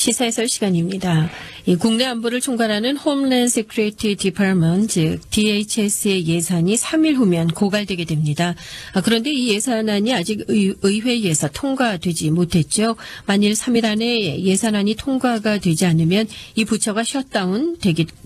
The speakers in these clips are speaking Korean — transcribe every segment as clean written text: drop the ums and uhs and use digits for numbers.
시사해설 시간입니다. 이 국내 안보를 총괄하는 홈랜드 시큐리티 디파먼트, 즉 DHS의 예산이 3일 후면 고갈되게 됩니다. 그런데 이 예산안이 아직 의회에서 통과되지 못했죠. 만일 3일 안에 예산안이 통과가 되지 않으면 이 부처가 셧다운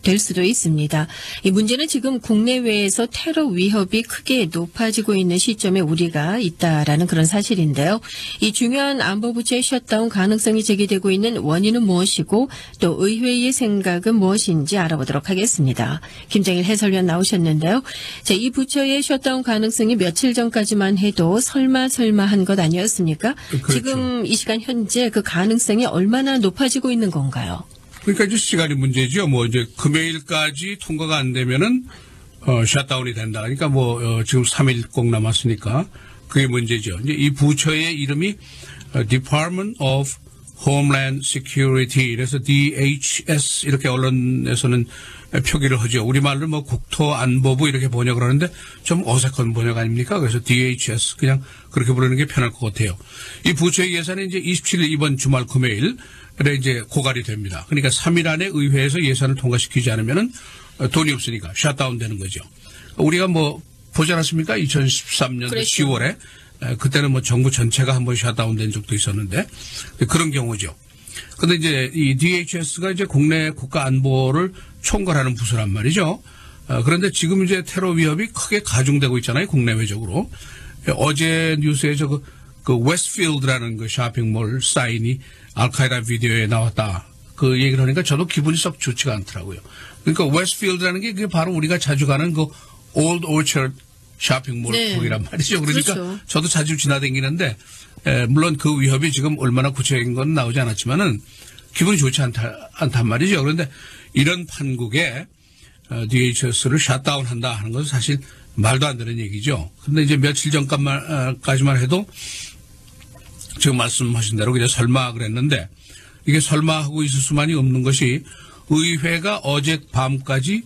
될 수도 있습니다. 이 문제는 지금 국내외에서 테러 위협이 크게 높아지고 있는 시점에 우리가 있다라는 그런 사실인데요. 이 중요한 안보부처의 셧다운 가능성이 제기되고 있는 원인은 무엇이고 또 의회의 생각은 무엇인지 알아보도록 하겠습니다. 김정일 해설위원 나오셨는데요. 자, 이 부처의 셧다운 가능성이 며칠 전까지만 해도 설마 한 것 아니었습니까? 그렇죠. 지금 이 시간 현재 그 가능성이 얼마나 높아지고 있는 건가요? 그러니까 이제 시간이 문제죠. 뭐 이제 금요일까지 통과가 안 되면은 셧다운이 된다. 그러니까 지금 3일 꼭 남았으니까 그게 문제죠. 이제 이 부처의 이름이 Department of Homeland Security, 그래서 DHS 이렇게 언론에서는 표기를 하죠. 우리말로 국토안보부 이렇게 번역을 하는데 좀 어색한 번역 아닙니까? 그래서 DHS 그냥 그렇게 부르는 게 편할 것 같아요. 이 부처의 예산이 이제 27일 이번 주말 금요일에 이제 고갈이 됩니다. 그러니까 3일 안에 의회에서 예산을 통과시키지 않으면은 돈이 없으니까 셧다운 되는 거죠. 우리가 보지 않았습니까? 2013년 그렇죠. 10월에 그때는 정부 전체가 한번 셧다운 된 적도 있었는데 그런 경우죠. 근데 이제 이 DHS가 이제 국내 국가 안보를 총괄하는 부서란 말이죠. 그런데 지금 이제 테러 위협이 크게 가중되고 있잖아요. 국내외적으로. 어제 뉴스에서 그 웨스트필드라는 그 쇼핑몰 사인이 알카에다 비디오에 나왔다. 그 얘기를 하니까 저도 기분이 썩 좋지가 않더라고요. 그러니까 웨스트필드라는 게 그게 바로 우리가 자주 가는 그 올드 오처드 쇼핑몰 거기란 말이죠. 그러니까 그렇죠. 저도 자주 지나다니는데 물론 그 위협이 지금 얼마나 구체적인 건 나오지 않았지만은 기분이 좋지 않단 말이죠. 그런데 이런 판국에 DHS를 셧다운한다 하는 것은 사실 말도 안 되는 얘기죠. 그런데 이제 며칠 전까지만 해도 지금 말씀하신 대로 그냥 설마 그랬는데 이게 설마 하고 있을 수만이 없는 것이 의회가 어제 밤까지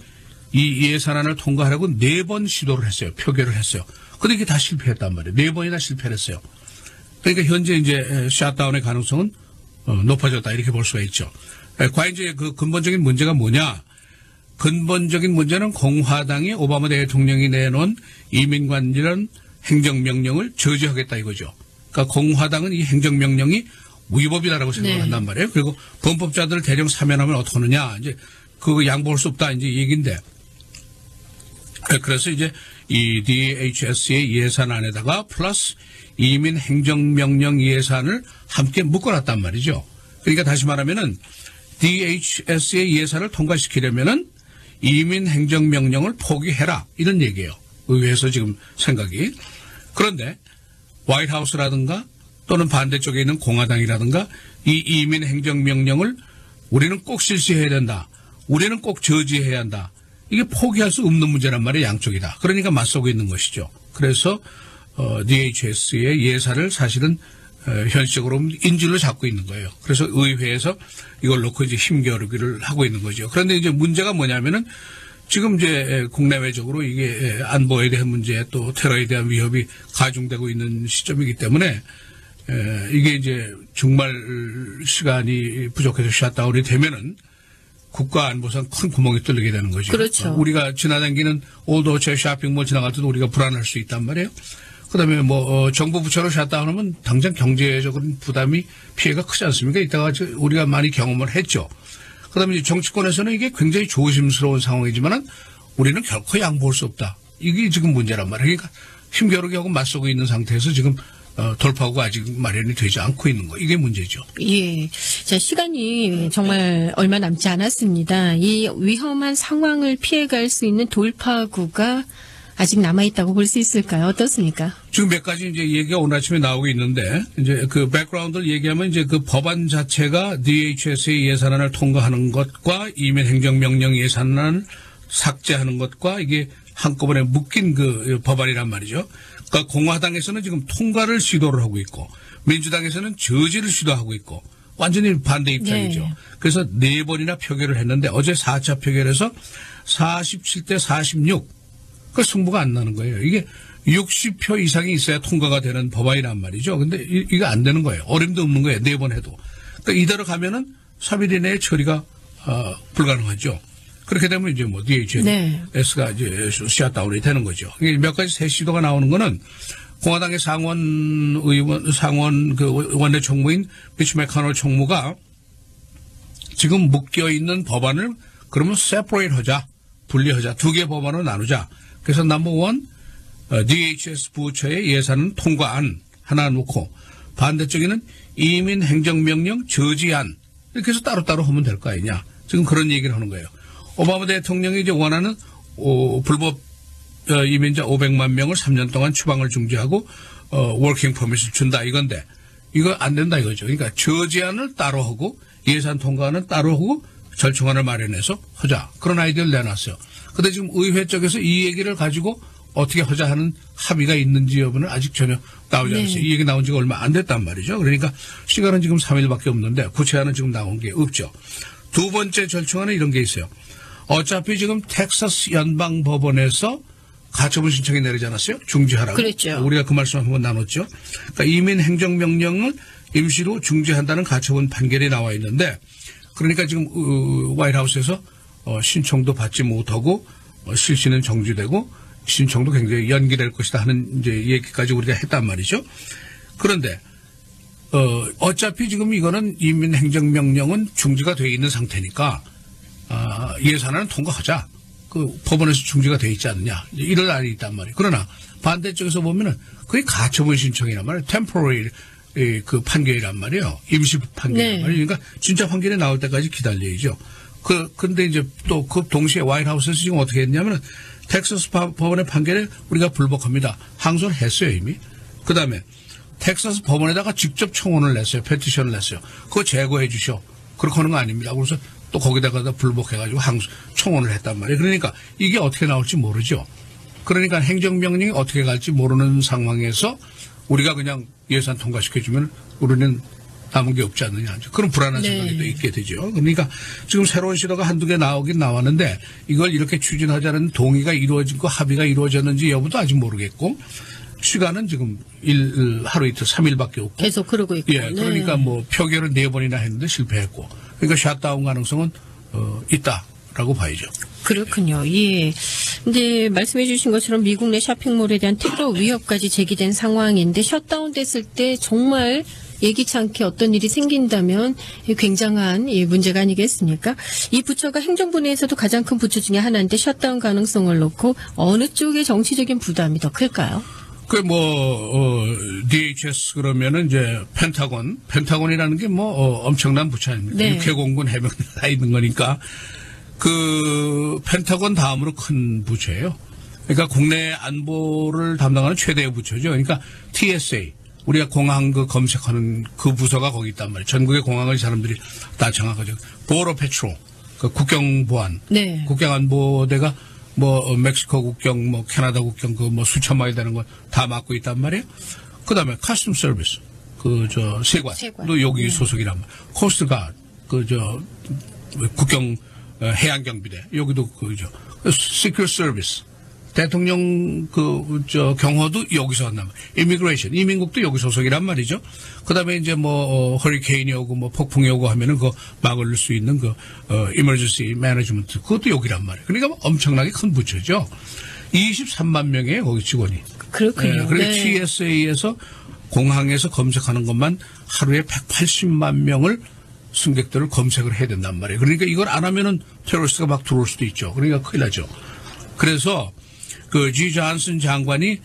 이 예산안을 통과하려고 4번 시도를 했어요. 표결을 했어요. 근데 이게 다 실패했단 말이에요. 4번이나 실패를 했어요. 그러니까 현재 이제 셧다운의 가능성은 높아졌다 이렇게 볼 수가 있죠. 과연 이제 그 근본적인 문제가 뭐냐? 근본적인 문제는 공화당이 오바마 대통령이 내놓은 이민관련 행정명령을 저지하겠다 이거죠. 그러니까 공화당은 이 행정명령이 위법이다라고 생각을 한단 말이에요. 그리고 범법자들을 대령 사면하면 어떡하느냐. 이제 그거 양보할 수 없다 이제 얘기인데. 그래서 이제 이 DHS의 예산안에다가 플러스 이민 행정명령 예산을 함께 묶어놨단 말이죠. 그러니까 다시 말하면은 DHS의 예산을 통과시키려면은 이민 행정명령을 포기해라 이런 얘기예요. 의회에서 지금 생각이. 그런데 화이트하우스라든가 또는 반대쪽에 있는 공화당이라든가 이 이민 행정명령을 우리는 꼭 실시해야 된다. 우리는 꼭 저지해야 한다. 이게 포기할 수 없는 문제란 말이에요. 양쪽이다. 그러니까 맞서고 있는 것이죠. 그래서 DHS의 예산을 사실은 현실적으로 인질로 잡고 있는 거예요. 그래서 의회에서 이걸 놓고 이제 힘겨루기를 하고 있는 거죠. 그런데 이제 문제가 뭐냐면은 지금 이제 국내외적으로 이게 안보에 대한 문제 또 테러에 대한 위협이 가중되고 있는 시점이기 때문에 이게 이제 정말 시간이 부족해서 셧다운이 되면은 국가 안보상 큰 구멍이 뚫리게 되는 거죠. 그렇죠. 우리가 지나다니는 올드 오처 쇼핑몰 지나갈 때도 우리가 불안할 수 있단 말이에요. 그다음에 정부 부처로 셧다운하면 당장 경제적인 부담이 피해가 크지 않습니까? 이따가 우리가 많이 경험을 했죠. 그다음에 이제 정치권에서는 이게 굉장히 조심스러운 상황이지만은 우리는 결코 양보할 수 없다. 이게 지금 문제란 말이에요. 그러니까 힘겨루기 하고 맞서고 있는 상태에서 지금 돌파구가 아직 마련이 되지 않고 있는 거. 이게 문제죠. 예. 자, 시간이 정말 얼마 남지 않았습니다. 이 위험한 상황을 피해갈 수 있는 돌파구가 아직 남아있다고 볼 수 있을까요? 어떻습니까? 지금 몇 가지 이제 얘기가 오늘 아침에 나오고 있는데, 이제 그 백그라운드를 얘기하면 이제 그 법안 자체가 DHS의 예산안을 통과하는 것과 이민 행정명령 예산안을 삭제하는 것과 이게 한꺼번에 묶인 그 법안이란 말이죠. 그러니까 공화당에서는 지금 통과를 시도를 하고 있고, 민주당에서는 저지를 시도하고 있고, 완전히 반대 입장이죠. 네. 그래서 4번이나 표결을 했는데 어제 4차 표결에서 47대 46. 그 승부가 안 나는 거예요. 이게 60표 이상이 있어야 통과가 되는 법안이란 말이죠. 근데 이게 안 되는 거예요. 어림도 없는 거예요. 4번 해도. 그러니까 이대로 가면은 3일 이내에 처리가 불가능하죠. 그렇게 되면 이제 뭐 DHS가 이제 셧다운이 되는 거죠. 몇 가지 새 시도가 나오는 거는 공화당의 상원 그 원내 총무인 미치 맥카널 총무가 지금 묶여 있는 법안을 그러면 separate 하자, 분리하자, 두 개 법안으로 나누자. 그래서 넘버 1 DHS 부처의 예산 통과안 하나 놓고 반대쪽에는 이민 행정명령 저지안 이렇게 해서 따로따로 하면 될 거 아니냐. 지금 그런 얘기를 하는 거예요. 오바마 대통령이 이제 원하는 불법 이민자 500만 명을 3년 동안 추방을 중지하고 워킹 퍼밋을 준다 이건데 이거 안 된다 이거죠. 그러니까 저지안을 따로 하고 예산 통과는 따로 하고 절충안을 마련해서 하자. 그런 아이디어를 내놨어요. 근데 지금 의회 쪽에서 이 얘기를 가지고 어떻게 하자 하는 합의가 있는지 여부는 아직 전혀 나오지 않았어요. 이 얘기 나온 지가 얼마 안 됐단 말이죠. 그러니까 시간은 지금 3일밖에 없는데 구체안은 지금 나온 게 없죠. 두 번째 절충안은 이런 게 있어요. 어차피 지금 텍사스 연방법원에서 가처분 신청이 내리지 않았어요? 중지하라고. 그랬죠. 우리가 그 말씀 한번 나눴죠. 그러니까 이민 행정명령을 임시로 중지한다는 가처분 판결이 나와 있는데 그러니까 지금 화이트하우스에서 신청도 받지 못하고 실시는 정지되고 신청도 굉장히 연기될 것이다 하는 이제 얘기까지 우리가 했단 말이죠. 그런데 어차피 지금 이거는 이민 행정명령은 중지가 돼 있는 상태니까 예산안은 통과하자. 그 법원에서 중지가 돼 있지 않느냐. 이럴 날이 있단 말이에요. 그러나 반대쪽에서 보면은 그게 가처분 신청이란 말이에요. temporary 그 판결이란 말이에요. 임시 판결이란 말이에요. 그러니까 진짜 판결이 나올 때까지 기다려야죠. 근데 이제 또 그 동시에 화이트하우스에서 지금 어떻게 했냐면은 텍사스 법원의 판결에 우리가 불복합니다. 항소를 했어요, 이미. 그 다음에 텍사스 법원에다가 직접 청원을 냈어요. 페티션을 냈어요. 그거 제거해 주셔. 그렇게 하는 거 아닙니다. 그래서 또 거기다가 불복해가지고 청원을 했단 말이에요. 그러니까 이게 어떻게 나올지 모르죠. 그러니까 행정명령이 어떻게 갈지 모르는 상황에서 우리가 그냥 예산 통과시켜주면 우리는 남은 게 없지 않느냐. 그런 불안한 생각이 또 있게 되죠. 그러니까 지금 새로운 시도가 한두 개 나오긴 나왔는데 이걸 이렇게 추진하자는 동의가 이루어지고 합의가 이루어졌는지 여부도 아직 모르겠고 시간은 지금 하루 이틀 3일밖에 없고 계속 그러고 있고. 예, 그러니까 뭐 표결은 4번이나 했는데 실패했고 그러니까 샷다운 가능성은 있다라고 봐야죠. 그렇군요. 예. 근데 말씀해 주신 것처럼 미국 내 쇼핑몰에 대한 테러 위협까지 제기된 상황인데 셧다운 됐을 때 정말 예기치 않게 어떤 일이 생긴다면 굉장한 문제가 아니겠습니까? 이 부처가 행정부 내에서도 가장 큰 부처 중에 하나인데 셧다운 가능성을 놓고 어느 쪽의 정치적인 부담이 더 클까요? DHS 그러면은 이제 펜타곤이라는 게 엄청난 부처 아닙니까? 네. 육해공군 해병 다 있는 거니까 그 펜타곤 다음으로 큰 부처예요. 그러니까 국내 안보를 담당하는 최대의 부처죠. 그러니까 TSA 우리가 공항 그 검색하는 그 부서가 거기 있단 말이에요. 전국의 공항을 사람들이 다 장악하죠. 보러 페트롤 그 국경보안, 네. 국경안보대가 멕시코 국경, 캐나다 국경, 수천 마일 되는 거 다 맡고 있단 말이에요. 그 다음에 커스텀 서비스, 세관도 여기 소속이란 말이에요. 코스트가드, 국경 해양경비대, 여기도 시큐리티 서비스. 대통령 경호도 여기서 한단 말이에요. 이미그레이션, 이민국도 여기 소속이란 말이죠. 그 다음에 이제 허리케인이 오고 폭풍이 오고 하면은 막을 수 있는 emergency management, 그것도 여기란 말이에요. 그러니까 엄청나게 큰 부처죠. 23만 명이에요, 거기 직원이. 그렇군요. 그리고 TSA에서 공항에서 검색하는 것만 하루에 180만 명을 승객들을 검색을 해야 된단 말이에요. 그러니까 이걸 안 하면은 테러리스트가 막 들어올 수도 있죠. 그러니까 큰일 나죠. 그래서 G. 존슨 장관이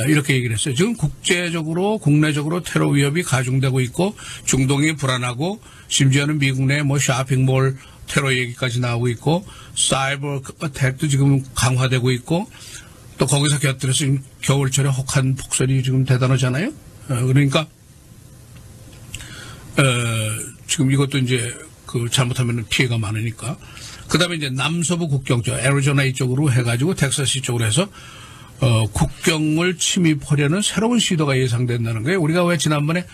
이렇게 얘기를 했어요. 지금 국제적으로 국내적으로 테러 위협이 가중되고 있고 중동이 불안하고 심지어는 미국 내 쇼핑몰 테러 얘기까지 나오고 있고 사이버 어택도 지금 강화되고 있고 또 거기서 곁들여서 겨울철에 혹한 폭설이 지금 대단하잖아요. 그러니까 지금 이것도 이제 잘못하면 피해가 많으니까. 그 다음에 이제 남서부 국경 쪽, 애리조나 이쪽으로 해가지고 텍사스 쪽으로 해서, 국경을 침입하려는 새로운 시도가 예상된다는 거예요. 우리가 왜 지난번에,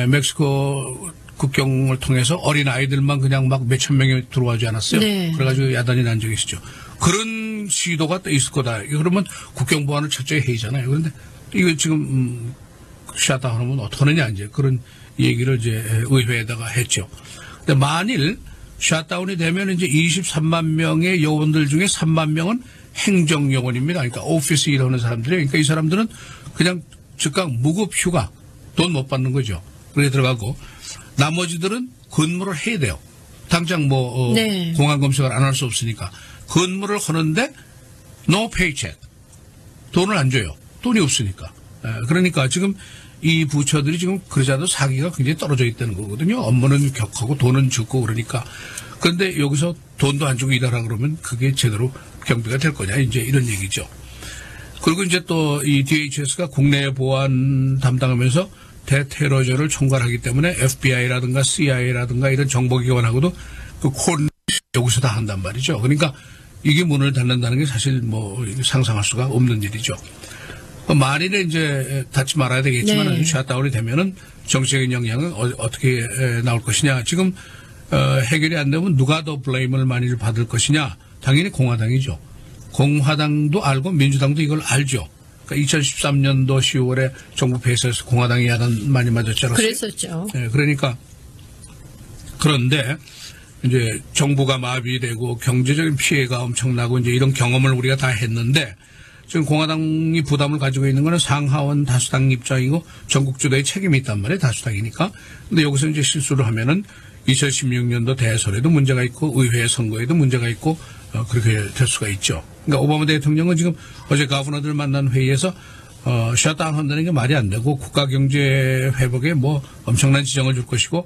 멕시코 국경을 통해서 어린 아이들만 그냥 막 몇천 명이 들어와지 않았어요? 네. 그래가지고 야단이 난 적이 있었죠. 그런 시도가 또 있을 거다. 그러면 국경 보안을 철저히 해야잖아요. 그런데 이거 지금, 샷다운 하면 어떡하느냐, 이제 그런 얘기를 이제 의회에다가 했죠. 근데 만일 셧다운이 되면 이제 23만 명의 요원들 중에 3만 명은 행정 요원입니다. 그러니까 오피스 일하는 사람들이, 그러니까 이 사람들은 그냥 즉각 무급 휴가, 돈 못 받는 거죠. 그렇게 들어가고 나머지들은 근무를 해야 돼요. 당장 뭐 네. 공안 검색을 안 할 수 없으니까 근무를 하는데 no paycheck, 돈을 안 줘요. 돈이 없으니까. 그러니까 지금 이 부처들이 지금 그러자도 사기가 굉장히 떨어져 있다는 거거든요. 업무는 격하고 돈은 적고 그러니까. 그런데 여기서 돈도 안 주고 일하라 그러면 그게 제대로 경비가 될 거냐, 이제 이런 얘기죠. 그리고 이제 또 이 DHS가 국내 보안 담당하면서 대테러전을 총괄하기 때문에 FBI라든가 CIA라든가 이런 정보기관하고도 그 콜 여기서 다 한단 말이죠. 그러니까 이게 문을 닫는다는 게 사실 뭐 상상할 수가 없는 일이죠. 만일에 이제 닫지 말아야 되겠지만 네. 셧다운이 되면은 정치적인 영향은 어떻게 나올 것이냐. 지금 해결이 안 되면 누가 더 블레임을 만일 받을 것이냐. 당연히 공화당이죠. 공화당도 알고 민주당도 이걸 알죠. 그러니까 2013년도 10월에 정부 폐쇄에서 공화당이 야단 많이 맞았지 않았어요? 그랬었죠. 네, 그러니까 그런데 이제 정부가 마비되고 경제적인 피해가 엄청나고 이제 이런 경험을 우리가 다 했는데 지금 공화당이 부담을 가지고 있는 거는 상하원 다수당 입장이고 전국 주도의 책임이 있단 말이에요. 다수당이니까. 근데 여기서 이제 실수를 하면은 2016년도 대선에도 문제가 있고 의회 선거에도 문제가 있고 그렇게 될 수가 있죠. 그러니까 오바마 대통령은 지금 어제 가버너들 만난 회의에서 셧다운 한다는 게 말이 안 되고 국가 경제 회복에 뭐 엄청난 지정을 줄 것이고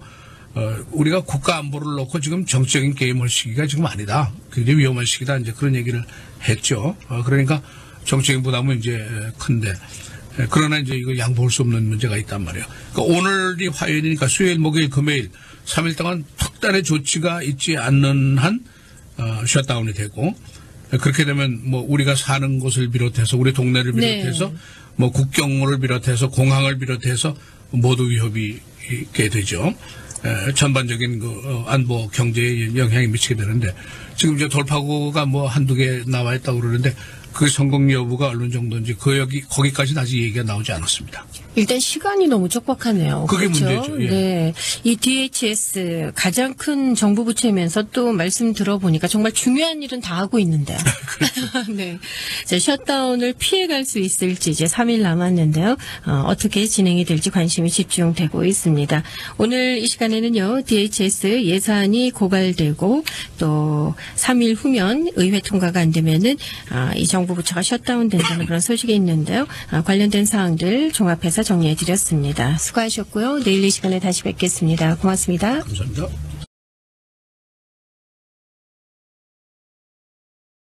우리가 국가 안보를 놓고 지금 정치적인 게임을 시기가 지금 아니다. 굉장히 위험한 시기다. 이제 그런 얘기를 했죠. 그러니까 정치적인 부담은 이제 큰데 그러나 이제 이거 양보할 수 없는 문제가 있단 말이에요. 그러니까 오늘이 화요일이니까 수요일, 목요일, 금요일 3일 동안 특단의 조치가 있지 않는 한 셧다운이 되고 그렇게 되면 뭐 우리가 사는 곳을 비롯해서 우리 동네를 비롯해서 네. 뭐 국경을 비롯해서 공항을 비롯해서 모두 위협이 있게 되죠. 전반적인 그 안보 경제에 영향이 미치게 되는데 지금 이제 돌파구가 뭐 한두 개 나와 있다고 그러는데 그 성공 여부가 어느 정도인지 거기까지는 아직 얘기가 나오지 않았습니다. 일단 시간이 너무 촉박하네요. 그게 그렇죠? 문제죠. 예. 네. 이 DHS 가장 큰 정부 부처이면서 또 말씀 들어보니까 정말 중요한 일은 다 하고 있는데요. 그렇죠. 네. 자, 셧다운을 피해갈 수 있을지 이제 3일 남았는데요. 어떻게 진행이 될지 관심이 집중되고 있습니다. 오늘 이 시간에는요. DHS 예산이 고갈되고 또 3일 후면 의회 통과가 안 되면은 이 정부 부처가 셧다운 된다는 그런 소식이 있는데요. 관련된 사항들 종합해서 정리해 드렸습니다. 수고하셨고요. 내일 이 시간에 다시 뵙겠습니다. 고맙습니다. 감사합니다.